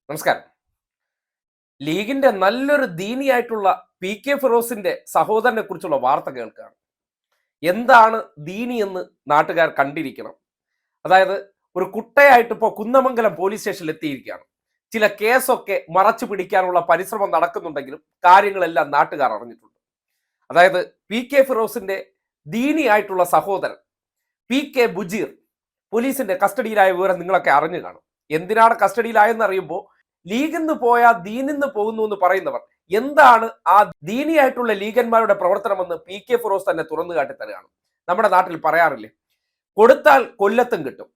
നമസ്കാരം. ലീഗിന്റെ നല്ലൊരു ദീനിയായിട്ടുള്ള പി കെ ഫിറോസിന്റെ സഹോദരനെ കുറിച്ചുള്ള വാർത്ത കേൾക്കുകയാണ്. എന്താണ് ദീനി എന്ന് നാട്ടുകാർ കണ്ടിരിക്കണം. അതായത് ഒരു കുട്ടയായിട്ട് ഇപ്പോൾ കുന്നമംഗലം പോലീസ് സ്റ്റേഷനിൽ എത്തിയിരിക്കുകയാണ്. ചില കേസൊക്കെ മറച്ചു പിടിക്കാനുള്ള പരിശ്രമം നടക്കുന്നുണ്ടെങ്കിലും കാര്യങ്ങളെല്ലാം നാട്ടുകാർ അറിഞ്ഞിട്ടുണ്ട്. അതായത് പി കെ ഫിറോസിന്റെ ദീനിയായിട്ടുള്ള സഹോദരൻ പി കെ ബുജീർ പോലീസിന്റെ കസ്റ്റഡിയിലായ വിവരം നിങ്ങളൊക്കെ അറിഞ്ഞു കാണും. എന്തിനാണ് കസ്റ്റഡിയിലായെന്ന് അറിയുമ്പോൾ ലീഗിന്ന് പോയാൽ ദീനിന്ന് പോകുന്നു എന്ന് പറയുന്നവർ എന്താണ് ആ ദീനിയായിട്ടുള്ള ലീഗന്മാരുടെ പ്രവർത്തനമെന്ന് പി കെ ഫിറോസ് തന്നെ തുറന്നു കാട്ടി തരികയാണ്. നമ്മുടെ നാട്ടിൽ പറയാറില്ലേ, കൊടുത്താൽ കൊല്ലത്തും കിട്ടും.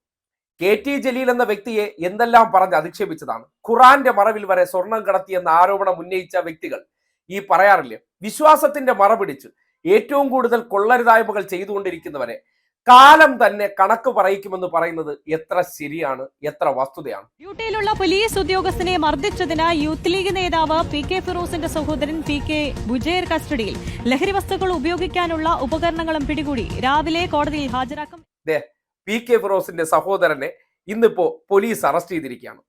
കെ ടി ജലീൽ എന്ന വ്യക്തിയെ എന്തെല്ലാം പറഞ്ഞ് അധിക്ഷേപിച്ചതാണ്. ഖുറാന്റെ മറവിൽ വരെ സ്വർണം കടത്തിയെന്ന ആരോപണം ഉന്നയിച്ച വ്യക്തികൾ ഈ പറയാറില്ലേ, വിശ്വാസത്തിന്റെ മറ പിടിച്ച് ഏറ്റവും കൂടുതൽ കൊള്ളരുതായ്മകൾ ചെയ്തുകൊണ്ടിരിക്കുന്നവരെ കാലം തന്നെ കണക്ക് പറയിക്കുമെന്ന് പറയുന്നത് എത്ര ശരിയാണ്, എത്ര വസ്തുതയാണ്. ഡ്യൂട്ടിയിലുള്ള പോലീസ് ഉദ്യോഗസ്ഥനെ മർദ്ദിച്ചതിന് യൂത്ത് ലീഗ് നേതാവ് പി കെ ഫിറോസിന്റെ സഹോദരൻ പി കെ ബുജേർ കസ്റ്റഡിയിൽ. ലഹരി വസ്തുക്കൾ ഉപയോഗിക്കാനുള്ള ഉപകരണങ്ങളും പിടികൂടി. രാവിലെ കോടതിയിൽ ഹാജരാക്കും. പി കെ ഫിറോസിന്റെ സഹോദരനെ ഇന്നിപ്പോ പോലീസ് അറസ്റ്റ് ചെയ്തിരിക്കുകയാണ്.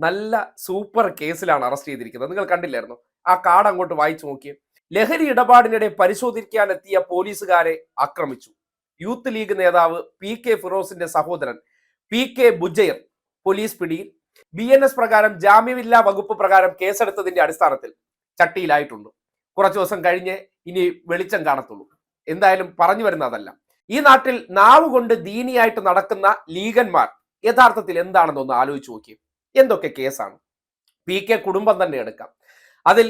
നല്ല സൂപ്പർ കേസിലാണ് അറസ്റ്റ് ചെയ്തിരിക്കുന്നത്. നിങ്ങൾ കണ്ടില്ലായിരുന്നു? ആ കാർഡ് അങ്ങോട്ട് വായിച്ചു നോക്കിയേ. ലഹരി ഇടപാടിനിടെ പരിശോധിക്കാനെത്തിയ പോലീസുകാരെ ആക്രമിച്ചു. യൂത്ത് ലീഗ് നേതാവ് പി കെ ഫിറോസിന്റെ സഹോദരൻ പി കെ ബുജൈർ പോലീസ് പിടിയിൽ. BNS പ്രകാരം ജാമ്യമില്ലാ വകുപ്പ് പ്രകാരം കേസെടുത്തതിന്റെ അടിസ്ഥാനത്തിൽ ചട്ടിയിലായിട്ടുണ്ട്. കുറച്ചു ദിവസം കഴിഞ്ഞ് ഇനി വെളിച്ചം കാണത്തുള്ളൂ. എന്തായാലും പറഞ്ഞു വരുന്നതല്ല, ഈ നാട്ടിൽ നാവ് കൊണ്ട് ദീനിയായിട്ട് നടക്കുന്ന ലീഗന്മാർ യഥാർത്ഥത്തിൽ എന്താണെന്നൊന്ന് ആലോചിച്ച് നോക്കിയേ. എന്തൊക്കെ കേസാണ്? പി കെ കുടുംബം തന്നെ എടുക്കാം. അതിൽ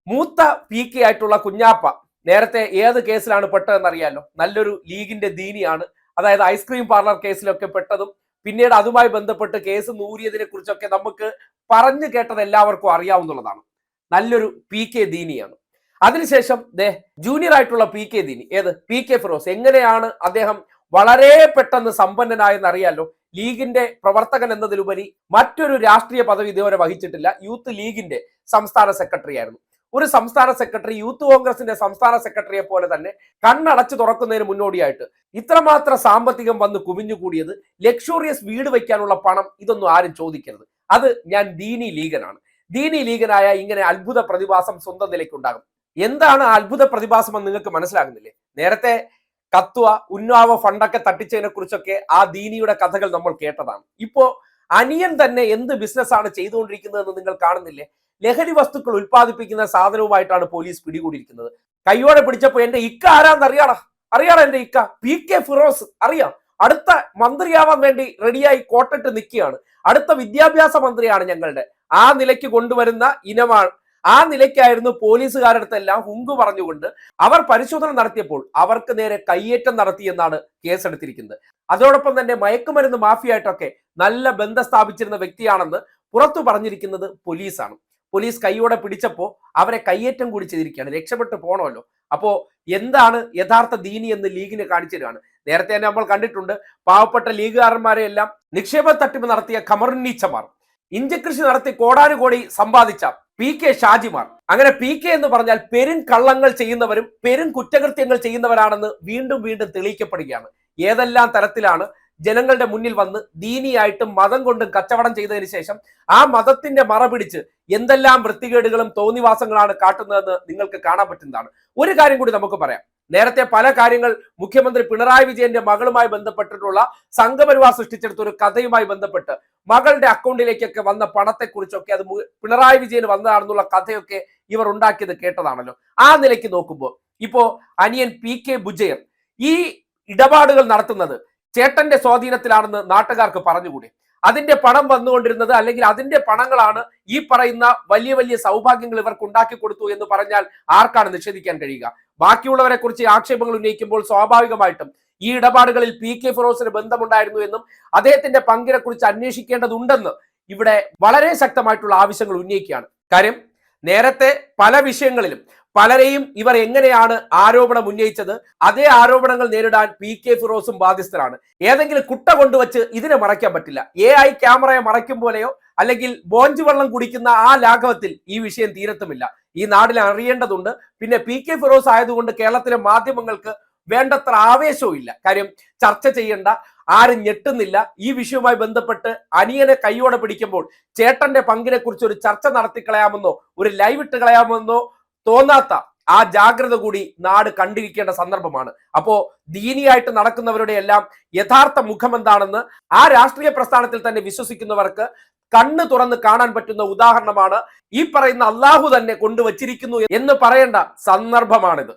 മൂത്ത പി കെ ആയിട്ടുള്ള കുഞ്ഞാപ്പ നേരത്തെ ഏത് കേസിലാണ് പെട്ടതെന്നറിയാലോ. നല്ലൊരു ലീഗിന്റെ ദീനിയാണ്. അതായത് ഐസ്ക്രീം പാർലർ കേസിലൊക്കെ പെട്ടതും പിന്നീട് അതുമായി ബന്ധപ്പെട്ട് കേസ് നൂറിയതിനെ കുറിച്ചൊക്കെ നമുക്ക് പറഞ്ഞു കേട്ടത് എല്ലാവർക്കും അറിയാവുന്നതാണ്. നല്ലൊരു പി കെ ദീനിയാണ്. അതിനുശേഷം ജൂനിയർ ആയിട്ടുള്ള പി കെ ദീനി, ഏത് പി കെ ഫിറോസ്, എങ്ങനെയാണ് അദ്ദേഹം വളരെ പെട്ടെന്ന് സമ്പന്നനായെന്ന് അറിയാലോ. ലീഗിന്റെ പ്രവർത്തകൻ എന്നതിലുപരി മറ്റൊരു രാഷ്ട്രീയ പദവി ഇതുവരെ വഹിച്ചിട്ടില്ല. യൂത്ത് ലീഗിന്റെ സംസ്ഥാന സെക്രട്ടറി ആയിരുന്നു. ഒരു സംസ്ഥാന സെക്രട്ടറി യൂത്ത് കോൺഗ്രസിന്റെ സംസ്ഥാന സെക്രട്ടറിയെ പോലെ തന്നെ കണ്ണടച്ചു തുറക്കുന്നതിന് മുന്നോടിയായിട്ട് ഇത്രമാത്രം സാമ്പത്തികം വന്ന് കുവിഞ്ഞുകൂടിയത്, ലക്ഷൂറിയസ് വീട് വയ്ക്കാനുള്ള പണം, ഇതൊന്നും ആരും ചോദിക്കരുത്. അത് ഞാൻ ദീനി ലീഗനാണ്. ദീനി ലീഗനായ ഇങ്ങനെ അത്ഭുത പ്രതിഭാസം സ്വന്തം നിലയ്ക്കുണ്ടാകും. എന്താണ് അത്ഭുത പ്രതിഭാസം എന്ന് നിങ്ങൾക്ക് മനസ്സിലാകുന്നില്ലേ? നേരത്തെ കത്വ ഉന്നാവ ഫണ്ടൊക്കെ തട്ടിച്ചതിനെ കുറിച്ചൊക്കെ ആ ദീനിയുടെ കഥകൾ നമ്മൾ കേട്ടതാണ്. ഇപ്പോ അനിയൻ തന്നെ എന്ത് ബിസിനസ്സാണ് ചെയ്തുകൊണ്ടിരിക്കുന്നതെന്ന് നിങ്ങൾ കാണുന്നില്ലേ? ലഹരി വസ്തുക്കൾ ഉൽപ്പാദിപ്പിക്കുന്ന സാധനവുമായിട്ടാണ് പോലീസ് പിടികൂടിയിരിക്കുന്നത്. കയ്യോടെ പിടിച്ചപ്പോ എന്റെ ഇക്ക ആരാന്ന് അറിയാടാ എന്റെ ഇക്ക പി കെ ഫിറോസ് അറിയാം. അടുത്ത മന്ത്രിയാവാൻ വേണ്ടി റെഡിയായി കോട്ടിട്ട് നിൽക്കുകയാണ്. അടുത്ത വിദ്യാഭ്യാസ മന്ത്രിയാണ് ഞങ്ങളുടെ. ആ നിലയ്ക്ക് കൊണ്ടുവരുന്ന ഇനമാണ്. ആ നിലയ്ക്കായിരുന്നു പോലീസുകാരടുത്തെല്ലാം ഹുങ്ക് പറഞ്ഞുകൊണ്ട് അവർ പരിശോധന നടത്തിയപ്പോൾ അവർക്ക് നേരെ കയ്യേറ്റം നടത്തിയെന്നാണ് കേസെടുത്തിരിക്കുന്നത്. അതോടൊപ്പം തന്നെ മയക്കുമരുന്ന് മാഫിയായിട്ടൊക്കെ നല്ല ബന്ധം സ്ഥാപിച്ചിരുന്ന വ്യക്തിയാണെന്ന് പുറത്തു പറഞ്ഞിരിക്കുന്നത് പോലീസാണ്. പോലീസ് കൈയോടെ പിടിച്ചപ്പോ അവരെ കയ്യേറ്റം കൂടി ചെയ്തിരിക്കുകയാണ്. രക്ഷപ്പെട്ടു പോകണമല്ലോ. അപ്പോ എന്താണ് യഥാർത്ഥ ദീനി എന്ന് ലീഗിന് കാണിച്ചു തരികയാണ്. നേരത്തെ തന്നെ നമ്മൾ കണ്ടിട്ടുണ്ട്, പാവപ്പെട്ട ലീഗുകാരന്മാരെ എല്ലാം നിക്ഷേപ തട്ടിപ്പ് നടത്തിയ ഖമറുന്നീച്ചമാർ, ഇഞ്ചകൃഷി നടത്തി കോടാനുകോടി സമ്പാദിച്ച പി കെ ഷാജിമാർ. അങ്ങനെ പി കെ എന്ന് പറഞ്ഞാൽ പെരും കള്ളങ്ങൾ ചെയ്യുന്നവരും പെരും കുറ്റകൃത്യങ്ങൾ ചെയ്യുന്നവരാണെന്ന് വീണ്ടും വീണ്ടും തെളിയിക്കപ്പെടുകയാണ്. ഏതെല്ലാം തരത്തിലാണ് ജനങ്ങളുടെ മുന്നിൽ വന്ന് ദീനിയായിട്ടും മതം കൊണ്ടും കച്ചവടം ചെയ്തതിന് ശേഷം ആ മതത്തിന്റെ മറ പിടിച്ച് എന്തെല്ലാം വൃത്തികേടുകളും തോന്നിവാസങ്ങളാണ് കാട്ടുന്നതെന്ന് നിങ്ങൾക്ക് കാണാൻ പറ്റുന്നതാണ്. ഒരു കാര്യം കൂടി നമുക്ക് പറയാം. നേരത്തെ പല കാര്യങ്ങൾ മുഖ്യമന്ത്രി പിണറായി വിജയന്റെ മകളുമായി ബന്ധപ്പെട്ടിട്ടുള്ള സംഘപരിവാർ സൃഷ്ടിച്ചെടുത്ത ഒരു കഥയുമായി ബന്ധപ്പെട്ട് മകളുടെ അക്കൗണ്ടിലേക്കൊക്കെ വന്ന പണത്തെക്കുറിച്ചൊക്കെ അത് പിണറായി വിജയന് വന്നതാണെന്നുള്ള കഥയൊക്കെ ഇവർ ഉണ്ടാക്കിയത് കേട്ടതാണല്ലോ. ആ നിലയ്ക്ക് നോക്കുമ്പോൾ ഇപ്പോ അനിയൻ പി കെ ബുജൈർ ഈ ഇടപാടുകൾ നടത്തുന്നത് ചേട്ടന്റെ സ്വാധീനത്തിലാണെന്ന് നാട്ടുകാർക്ക് പറഞ്ഞുകൂടി. അതിന്റെ പണം വന്നുകൊണ്ടിരുന്നത്, അല്ലെങ്കിൽ അതിന്റെ പണങ്ങളാണ് ഈ പറയുന്ന വലിയ വലിയ സൗഭാഗ്യങ്ങൾ ഇവർക്ക് ഉണ്ടാക്കി കൊടുത്തു എന്ന് പറഞ്ഞാൽ ആർക്കാണ് നിഷേധിക്കാൻ കഴിയുക? ബാക്കിയുള്ളവരെ കുറിച്ച് ആക്ഷേപങ്ങൾ ഉന്നയിക്കുമ്പോൾ സ്വാഭാവികമായിട്ടും ഈ ഇടപാടുകളിൽ പി കെ ഫിറോസിന് ബന്ധമുണ്ടായിരുന്നു എന്നും അദ്ദേഹത്തിന്റെ പങ്കിനെ കുറിച്ച് അന്വേഷിക്കേണ്ടതുണ്ടെന്ന് ഇവിടെ വളരെ ശക്തമായിട്ടുള്ള ആവശ്യങ്ങൾ ഉന്നയിക്കുകയാണ്. കാര്യം നേരത്തെ പല വിഷയങ്ങളിലും പലരെയും ഇവർ എങ്ങനെയാണ് ആരോപണം ഉന്നയിച്ചത്, അതേ ആരോപണങ്ങൾ നേരിടാൻ പി കെ ഫിറോസും ബാധ്യസ്ഥരാണ്. ഏതെങ്കിലും കുട്ട കൊണ്ടുവച്ച് ഇതിനെ മറയ്ക്കാൻ പറ്റില്ല. AI ക്യാമറയെ മറയ്ക്കും പോലെയോ അല്ലെങ്കിൽ ബോഞ്ച് വെള്ളം കുടിക്കുന്ന ആ ലാഘവത്തിൽ ഈ വിഷയം തീരത്തുമില്ല. ഈ നാടിനെ അറിയേണ്ടതുണ്ട്. പിന്നെ പി കെ ഫിറോസ് ആയതുകൊണ്ട് കേരളത്തിലെ മാധ്യമങ്ങൾക്ക് വേണ്ടത്ര ആവേശവും ഇല്ല. കാര്യം ചർച്ച ചെയ്യേണ്ട, ആരും ഞെട്ടുന്നില്ല. ഈ വിഷയവുമായി ബന്ധപ്പെട്ട് അനിയനെ കൈയോടെ പിടിക്കുമ്പോൾ ചേട്ടന്റെ പങ്കിനെ കുറിച്ച് ഒരു ചർച്ച നടത്തിക്കളയാമെന്നോ ഒരു ലൈവ് ഇട്ട് കളയാമെന്നോ തോന്നാത്ത ആ ജാഗ്രത കൂടി നാട് കണ്ടിരിക്കേണ്ട സന്ദർഭമാണ്. അപ്പോ ദീനിയായിട്ട് നടക്കുന്നവരുടെ എല്ലാം യഥാർത്ഥ മുഖം എന്താണെന്ന് ആ രാഷ്ട്രീയ പ്രസ്ഥാനത്തിൽ തന്നെ വിശ്വസിക്കുന്നവർക്ക് കണ്ണ് തുറന്ന് കാണാൻ പറ്റുന്ന ഉദാഹരണമാണ് ഈ പറയുന്ന അള്ളാഹു തന്നെ കൊണ്ടുവച്ചിരിക്കുന്നു എന്ന് പറയേണ്ട സന്ദർഭമാണിത്.